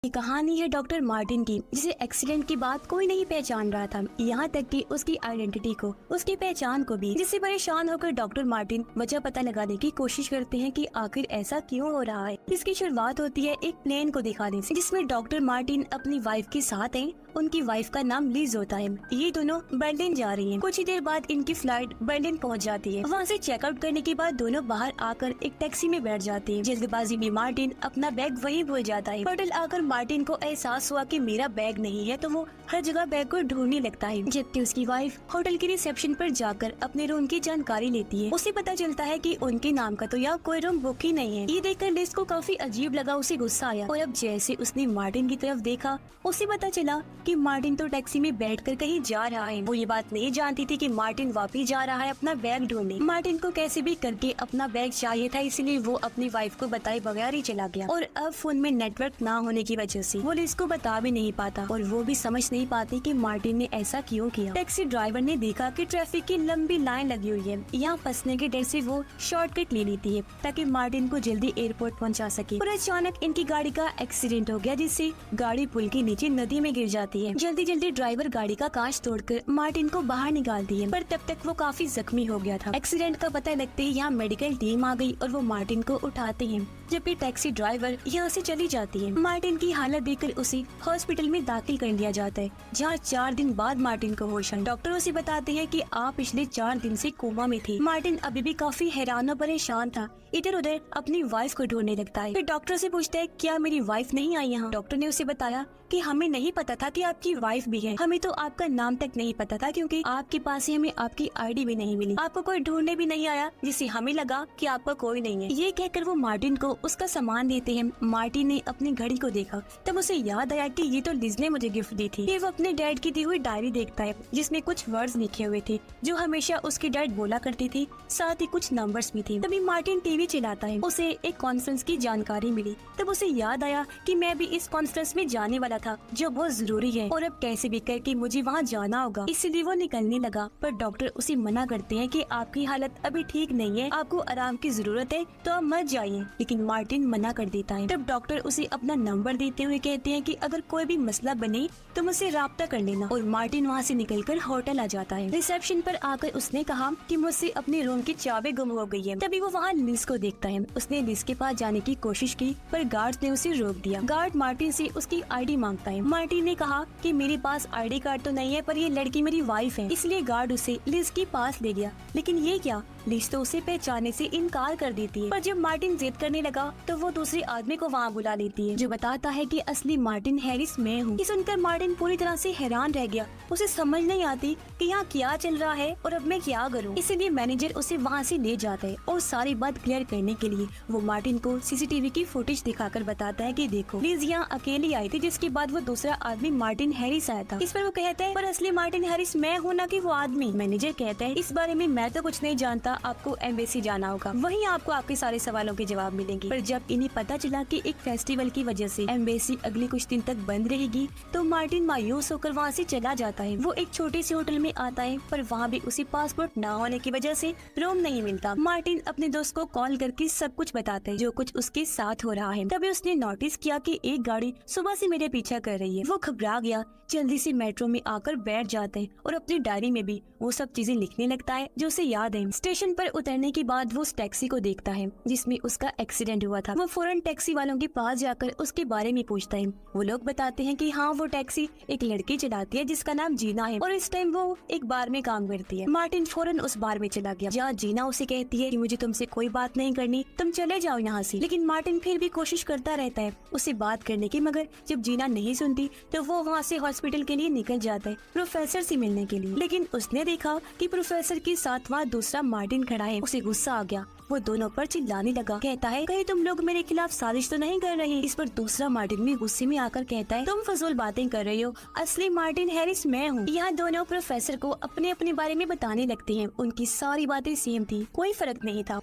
ये कहानी है डॉक्टर मार्टिन की, जिसे एक्सीडेंट के बाद कोई नहीं पहचान रहा था, यहाँ तक कि उसकी आइडेंटिटी को, उसकी पहचान को भी। जिससे परेशान होकर डॉक्टर मार्टिन वजह पता लगाने की कोशिश करते हैं कि आखिर ऐसा क्यों हो रहा है। इसकी शुरुआत होती है एक प्लेन को दिखाने से, जिसमें डॉक्टर मार्टिन अपनी वाइफ के साथ हैं। उनकी वाइफ का नाम लिज होता है। ये दोनों बर्लिन जा रही हैं। कुछ ही देर बाद इनकी फ्लाइट बर्लिन पहुंच जाती है। वहाँ से चेकआउट करने के बाद दोनों बाहर आकर एक टैक्सी में बैठ जाते हैं। जल्दबाजी में मार्टिन अपना बैग वहीं भूल जाता है। होटल आकर मार्टिन को एहसास हुआ कि मेरा बैग नहीं है, तो वो हर जगह बैग को ढूंढने लगता है। जबकि उसकी वाइफ होटल के रिसेप्शन पर जाकर अपने रूम की जानकारी लेती है। उसे पता चलता है कि उनके नाम का तो यहाँ कोई रूम बुक ही नहीं है। ये देखकर लिज को काफी अजीब लगा, उसे गुस्सा आया। और अब जैसे उसने मार्टिन की तरफ देखा, उसे पता चला कि मार्टिन तो टैक्सी में बैठकर कहीं जा रहा है। वो ये बात नहीं जानती थी कि मार्टिन वापस जा रहा है अपना बैग ढूंढने। मार्टिन को कैसे भी करके अपना बैग चाहिए था, इसलिए वो अपनी वाइफ को बताए बगैर ही चला गया। और अब फोन में नेटवर्क ना होने की वजह से वो लिज को बता भी नहीं पाता, और वो भी समझ नहीं पाती कि मार्टिन ने ऐसा क्यों किया। टैक्सी ड्राइवर ने देखा कि ट्रैफिक की लंबी लाइन लगी हुई है। यहाँ फंसने के डर से वो शॉर्टकट ले लेती है ताकि मार्टिन को जल्दी एयरपोर्ट पहुँचा सके। और अचानक इनकी गाड़ी का एक्सीडेंट हो गया, जिससे गाड़ी पुल के नीचे नदी में गिर जाती है। जल्दी जल्दी ड्राइवर गाड़ी का कांच तोड़कर मार्टिन को बाहर निकालती है, पर तब तक वो काफी जख्मी हो गया था। एक्सीडेंट का पता लगते ही यहाँ मेडिकल टीम आ गई और वो मार्टिन को उठाते हैं, जबकि टैक्सी ड्राइवर यहाँ से चली जाती है। मार्टिन की हालत देखकर उसे हॉस्पिटल में दाखिल कर लिया जाता है, जहाँ 4 दिन बाद मार्टिन को होश आया। डॉक्टर उसे बताते हैं कि आप पिछले 4 दिन से कोमा में थे। मार्टिन अभी भी काफी हैरान और परेशान था, इधर उधर अपनी वाइफ को ढूंढने लगता है। फिर डॉक्टर से पूछता है क्या मेरी वाइफ नहीं आई यहाँ। डॉक्टर ने उसे बताया कि हमें नहीं पता था कि आपकी वाइफ भी है, हमें तो आपका नाम तक नहीं पता था, क्योंकि आपके पास ही हमें आपकी आईडी भी नहीं मिली। आपको कोई ढूंढने भी नहीं आया, जिससे हमें लगा कि आपका कोई नहीं है। ये कहकर वो मार्टिन को उसका सामान देते हैं। मार्टिन ने अपनी घड़ी को देखा, तब उसे याद आया कि ये तो लिज ने मुझे गिफ्ट दी थी। फिर वो अपने डैड की दी हुई डायरी देखता है, जिसमें कुछ वर्ड्स लिखे हुए थे जो हमेशा उसके डैड बोला करती थी, साथ ही कुछ नंबर्स भी थे। तभी मार्टिन टीवी चलाता है, उसे एक कॉन्फ्रेंस की जानकारी मिली। तब उसे याद आया कि मैं भी इस कॉन्फ्रेंस में जाने वाला था, जो बहुत जरूरी है, और अब कैसे भी करके मुझे वहाँ जाना होगा। इसलिए वो निकलने लगा, पर डॉक्टर उसे मना करते हैं कि आपकी हालत अभी ठीक नहीं है, आपको आराम की जरूरत है, तो आप मत जाइए। लेकिन मार्टिन मना कर देता है। तब डॉक्टर उसे अपना नंबर देते हुए कहते हैं कि अगर कोई भी मसला बने तो मुझसे राब्ता कर लेना। और मार्टिन वहाँ से निकलकर होटल आ जाता है। रिसेप्शन पर आकर उसने कहा कि मुझसे अपने रूम की चाबी गुम हो गई है। तभी वो वहाँ लिज को देखता है। उसने लिज के पास जाने की कोशिश की, पर गार्ड ने उसे रोक दिया। गार्ड मार्टिन से उसकी आईडी मांगता है। मार्टिन ने कहा कि मेरे पास आईडी कार्ड तो नहीं है, पर ये लड़की मेरी वाइफ है, इसलिए गार्ड उसे लिज के पास ले गया। लेकिन ये क्या, लिज तो उसे पहचानने से इनकार कर देती है। पर जब मार्टिन जिद करने लगा तो वो दूसरे आदमी को वहाँ बुला लेती है, जो बताता है कि असली मार्टिन हैरिस मैं हूँ। ये सुनकर मार्टिन पूरी तरह से हैरान रह गया। उसे समझ नहीं आती कि यहाँ क्या चल रहा है और अब मैं क्या करूँ। इसीलिए मैनेजर उसे वहाँ से ले जाता है, और सारी बात क्लियर करने के लिए वो मार्टिन को सीसीटीवी की फुटेज दिखाकर बताता है कि देखो, लिज यहाँ अकेली आई थी, जिसके बाद वो दूसरा आदमी मार्टिन हैरिस आया था। इस पर वो कहता है पर असली मार्टिन हैरिस मैं हूँ, ना कि वो आदमी। मैनेजर कहता है इस बारे में मैं तो कुछ नहीं जानता, आपको एम्बेसी जाना होगा, वहीं आपको आपके सारे सवालों के जवाब मिलेंगे। पर जब इन्हें पता चला कि एक फेस्टिवल की वजह से एम्बेसी अगले कुछ दिन तक बंद रहेगी, तो मार्टिन मायूस होकर वहाँ से चला जाता है। वो एक छोटे से होटल में आता है, पर वहाँ भी उसे पासपोर्ट न होने की वजह से रूम नहीं मिलता। मार्टिन अपने दोस्त को कॉल करके सब कुछ बताता है, जो कुछ उसके साथ हो रहा है। तभी उसने नोटिस किया कि एक गाड़ी सुबह से मेरे पीछा कर रही है। वो घबरा गया, जल्दी से मेट्रो में आकर बैठ जाता है और अपनी डायरी में भी वो सब चीजें लिखने लगता है जो उसे याद है। स्टेशन पर उतरने के बाद वो उस टैक्सी को देखता है जिसमें उसका एक्सीडेंट हुआ था। वो फौरन टैक्सी वालों के पास जाकर उसके बारे में पूछता है। वो लोग बताते हैं कि हाँ, वो टैक्सी एक लड़की चलाती है जिसका नाम जीना है, और इस टाइम वो एक बार में काम करती है। मार्टिन फौरन उस बार में चला गया, जहाँ जीना उसे कहती है कि मुझे तुमसे कोई बात नहीं करनी, तुम चले जाओ यहाँ से। लेकिन मार्टिन फिर भी कोशिश करता रहता है उससे बात करने की, मगर जब जीना नहीं सुनती तो वो वहाँ से हॉस्पिटल के लिए निकल जाता है प्रोफेसर से मिलने के लिए। लेकिन उसने देखा कि प्रोफेसर के साथ वहाँ दूसरा मार्टिन खड़ा है। उसे गुस्सा आ गया, वो दोनों पर चिल्लाने लगा। कहता है कहीं तुम लोग मेरे खिलाफ साजिश तो नहीं कर रहे। इस पर दूसरा मार्टिन भी गुस्से में आकर कहता है तुम फजूल बातें कर रही हो, असली मार्टिन हैरिस मैं हूँ। यहाँ दोनों प्रोफेसर को अपने अपने बारे में बताने लगते हैं। उनकी सारी बातें सेम थी, कोई फर्क नहीं था।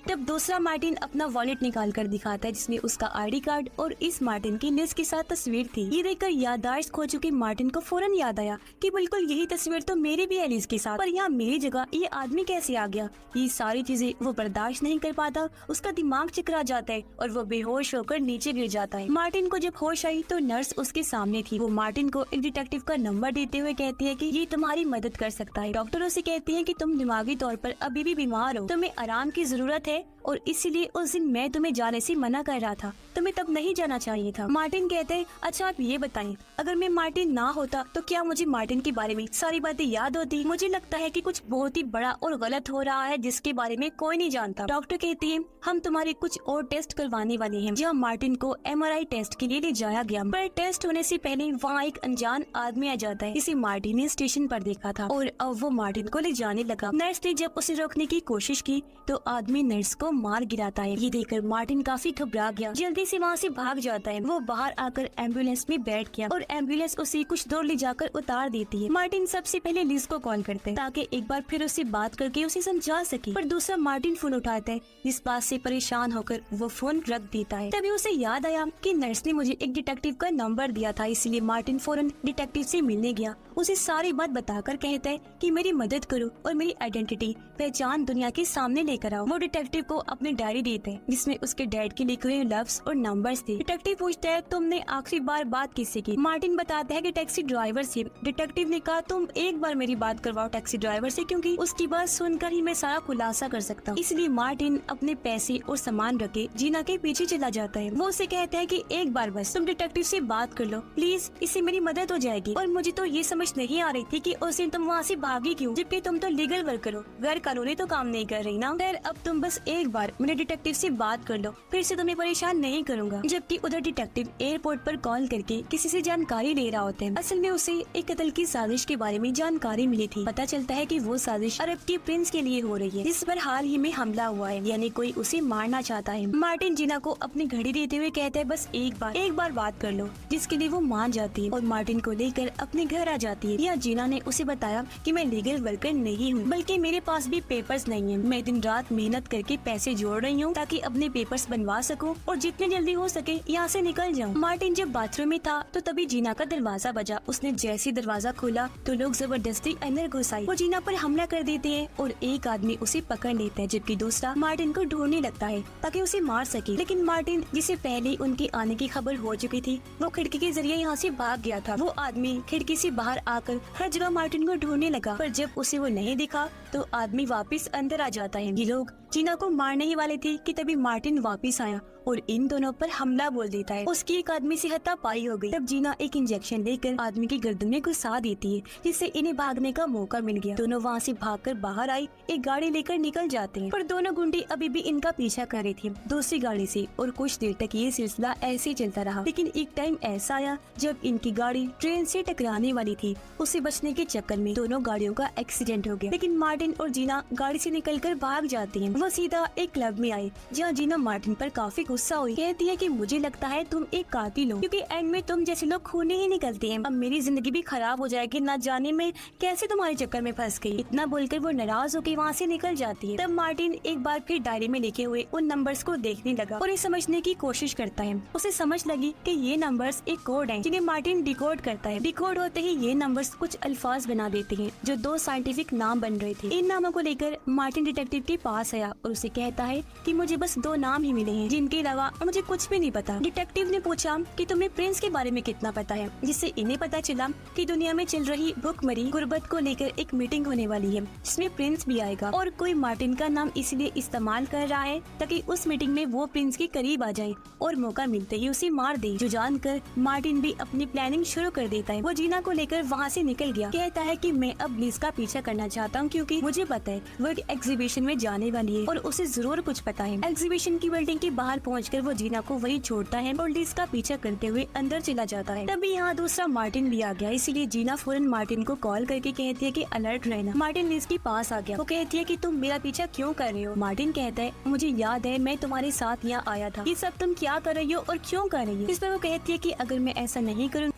तब दूसरा मार्टिन अपना वॉलेट निकाल कर दिखाता है जिसमें उसका आईडी कार्ड और इस मार्टिन की लिज के साथ तस्वीर थी। ये देखकर याददाश्त खो चुके मार्टिन को फौरन याद आया कि बिल्कुल यही तस्वीर तो मेरी भी है लिज के साथ, पर यहाँ मेरी जगह ये आदमी कैसे आ गया। ये सारी चीजें वो बर्दाश्त नहीं कर पाता, उसका दिमाग चकरा जाता है और वो बेहोश होकर नीचे गिर जाता है। मार्टिन को जब होश आई तो नर्स उसके सामने थी। वो मार्टिन को एक डिटेक्टिव का नंबर देते हुए कहती है कि ये तुम्हारी मदद कर सकता है। डॉक्टरों से कहती है कि तुम दिमागी तौर पर अभी भी बीमार हो, तुम्हें आराम की जरूरत है और इसीलिए उस दिन मैं तुम्हें जाने से मना कर रहा था, तुम्हें तब नहीं जाना चाहिए था। मार्टिन कहते हैं अच्छा आप ये बताएं, अगर मैं मार्टिन ना होता तो क्या मुझे मार्टिन के बारे में सारी बातें याद होती? मुझे लगता है कि कुछ बहुत ही बड़ा और गलत हो रहा है जिसके बारे में कोई नहीं जानता। डॉक्टर कहती है हम तुम्हारे कुछ और टेस्ट करवाने वाले हैं। जहाँ मार्टिन को MRI टेस्ट के लिए ले जाया गया, पर टेस्ट होने से पहले वहाँ एक अनजान आदमी आ जाता है जिसे मार्टिन ने स्टेशन पर देखा था और अब वो मार्टिन को ले जाने लगा। नर्स ने जब उसे रोकने की कोशिश की तो आदमी नर्स को मार गिराता है। ये देखकर मार्टिन काफी घबरा गया, जल्दी से वहाँ से भाग जाता है। वो बाहर आकर एम्बुलेंस में बैठ गया और एम्बुलेंस उसे कुछ दूर ले जाकर उतार देती है। मार्टिन सबसे पहले लिज को कॉल करते हैं ताकि एक बार फिर उससे बात करके उसे समझा सके, पर दूसरा मार्टिन फोन उठाता है। इस बात से परेशान होकर वो फोन रख देता है। तभी उसे याद आया कि नर्स ने मुझे एक डिटेक्टिव का नंबर दिया था, इसलिए मार्टिन फौरन डिटेक्टिव से मिलने गया। उसे सारी बात बताकर कहता है कि मेरी मदद करो और मेरी आइडेंटिटी पहचान दुनिया के सामने लेकर आओ। वो डिटेक्टिव को अपनी डायरी देते हैं जिसमें उसके डैड के लिखे हुए लफ्ज और नंबर्स थे। डिटेक्टिव पूछता है तुमने आखिरी बार बात किससे की? मार्टिन बताता है कि टैक्सी ड्राइवर से। डिटेक्टिव ने कहा तुम एक बार मेरी बात करवाओ टैक्सी ड्राइवर से, क्योंकि उसकी बात सुनकर ही मैं सारा खुलासा कर सकता हूँ। इसलिए मार्टिन अपने पैसे और सामान रखे जीना के पीछे चला जाता है। वो उसे कहता है कि एक बार बस तुम डिटेक्टिव से बात कर लो प्लीज, इससे मेरी मदद हो जाएगी। और मुझे तो ये समझ नहीं आ रही थी कि उस दिन तुम वहाँ से भागी क्यों, जबकि तुम तो लीगल वर्कर हो, गैर कानूनी तो काम नहीं कर रही ना। खैर अब तुम बस एक बार मेरे डिटेक्टिव से बात कर लो, फिर से तुम्हें परेशान नहीं करूंगा। जबकि उधर डिटेक्टिव एयरपोर्ट पर कॉल करके किसी से जानकारी ले रहा होता है। असल में उसे एक कत्ल की साजिश के बारे में जानकारी मिली थी। पता चलता है कि वो साजिश अरब के प्रिंस के लिए हो रही है, जिस पर हाल ही में हमला हुआ है, यानी कोई उसे मारना चाहता है। मार्टिन जीना को अपनी घड़ी देते हुए कहता है बस एक बार बात कर लो, जिसके लिए वो मान जाती है और मार्टिन को लेकर अपने घर आ जाती है। या जीना ने उसे बताया कि मैं लीगल वर्कर नहीं हूँ, बल्कि मेरे पास भी पेपर्स नहीं है। मैं दिन रात मेहनत करके पैसे जोड़ रही हूँ ताकि अपने पेपर्स बनवा सकूँ और जितनी जल्दी हो सके यहाँ से निकल जाऊँ। मार्टिन जब बाथरूम में था तो तभी जीना का दरवाजा बजा। उसने जैसे दरवाजा खोला तो लोग जबरदस्ती अंदर घुस आए। वो जीना पर हमला कर देते हैं और एक आदमी उसे पकड़ लेता है, जबकि दूसरा मार्टिन को ढूंढने लगता है ताकि उसे मार सके। लेकिन मार्टिन, जिसे पहले उनके आने की खबर हो चुकी थी, वो खिड़की के जरिए यहाँ से भाग गया था। वो आदमी खिड़की से बाहर आकर हर जगह मार्टिन को ढूंढने लगा, पर जब उसे वो नहीं दिखा तो आदमी वापस अंदर आ जाता है। ये लोग जीना को मारने ही वाले थे कि तभी मार्टिन वापस आया और इन दोनों पर हमला बोल देता है। उसकी एक आदमी से हाथापाई हो गई। तब जीना एक इंजेक्शन लेकर आदमी की गर्दन में घुसा देती है, जिससे इन्हें भागने का मौका मिल गया। दोनों वहाँ से भागकर बाहर आई, एक गाड़ी लेकर निकल जाते हैं, पर दोनों गुंडे अभी भी इनका पीछा कर रहे थे दूसरी गाड़ी से। और कुछ देर तक ये सिलसिला ऐसे ही चलता रहा। लेकिन एक टाइम ऐसा आया जब इनकी गाड़ी ट्रेन से टकराने वाली थी। उससे बचने के चक्कर में दोनों गाड़ियों का एक्सीडेंट हो गया। लेकिन मार्टिन और जीना गाड़ी से निकलकर भाग जाते हैं। वो सीधा एक क्लब में आए, जहाँ जीना मार्टिन पर काफी गुस्सा हुई। कहती है कि मुझे लगता है तुम एक कातिल हो, क्योंकि एंड में तुम जैसे लोग खूनी ही निकलते हैं। अब मेरी जिंदगी भी खराब हो जाएगी, ना जाने में कैसे तुम्हारे चक्कर में फंस गई। इतना बोलकर वो नाराज होकर वहाँ से निकल जाती है। तब मार्टिन एक बार फिर डायरी में लिखे हुए उन नंबर्स को देखने लगा और ये समझने की कोशिश करता है। उसे समझ लगी कि ये नंबर्स एक कोड है, जिन्हें मार्टिन डिकोड करता है। डिकोड होते ही ये नंबर्स कुछ अल्फाज बना देते हैं जो दो साइंटिफिक नाम बन रहे थे। इन नामों को लेकर मार्टिन डिटेक्टिव के पास आया और उसे कहता है कि मुझे बस 2 नाम ही मिले हैं, जिनके अलावा मुझे कुछ भी नहीं पता। डिटेक्टिव ने पूछा कि तुम्हें प्रिंस के बारे में कितना पता है, जिससे इन्हें पता चला कि दुनिया में चल रही भूखमरी गुर्बत को लेकर एक मीटिंग होने वाली है, जिसमें प्रिंस भी आएगा और कोई मार्टिन का नाम इसलिए इस्तेमाल कर रहा है ताकि उस मीटिंग में वो प्रिंस के करीब आ जाए और मौका मिलते ही उसे मार दे। जो जानकर मार्टिन भी अपनी प्लानिंग शुरू कर देता है। वो जीना को लेकर वहाँ से निकल गया। कहता है कि मैं अब लिज का पीछा करना चाहता हूँ, क्योंकि मुझे पता है वो एक एग्जीबिशन में जाने वाली है और उसे जरूर कुछ पता है। एग्जीबिशन की बिल्डिंग के बाहर पहुंचकर वो जीना को वहीं छोड़ता है और लिज का पीछा करते हुए अंदर चला जाता है। तभी यहाँ दूसरा मार्टिन भी आ गया, इसलिए जीना फौरन मार्टिन को कॉल करके कहती है कि अलर्ट रहना। मार्टिन लिज के पास आ गया। वो कहती है कि तुम मेरा पीछा क्यों कर रहे हो? मार्टिन कहता है मुझे याद है मैं तुम्हारे साथ यहाँ आया था, ये सब तुम क्या कर रही हो और क्यों कर रही हो? इस पर वो कहती है कि अगर मैं ऐसा नहीं करूँ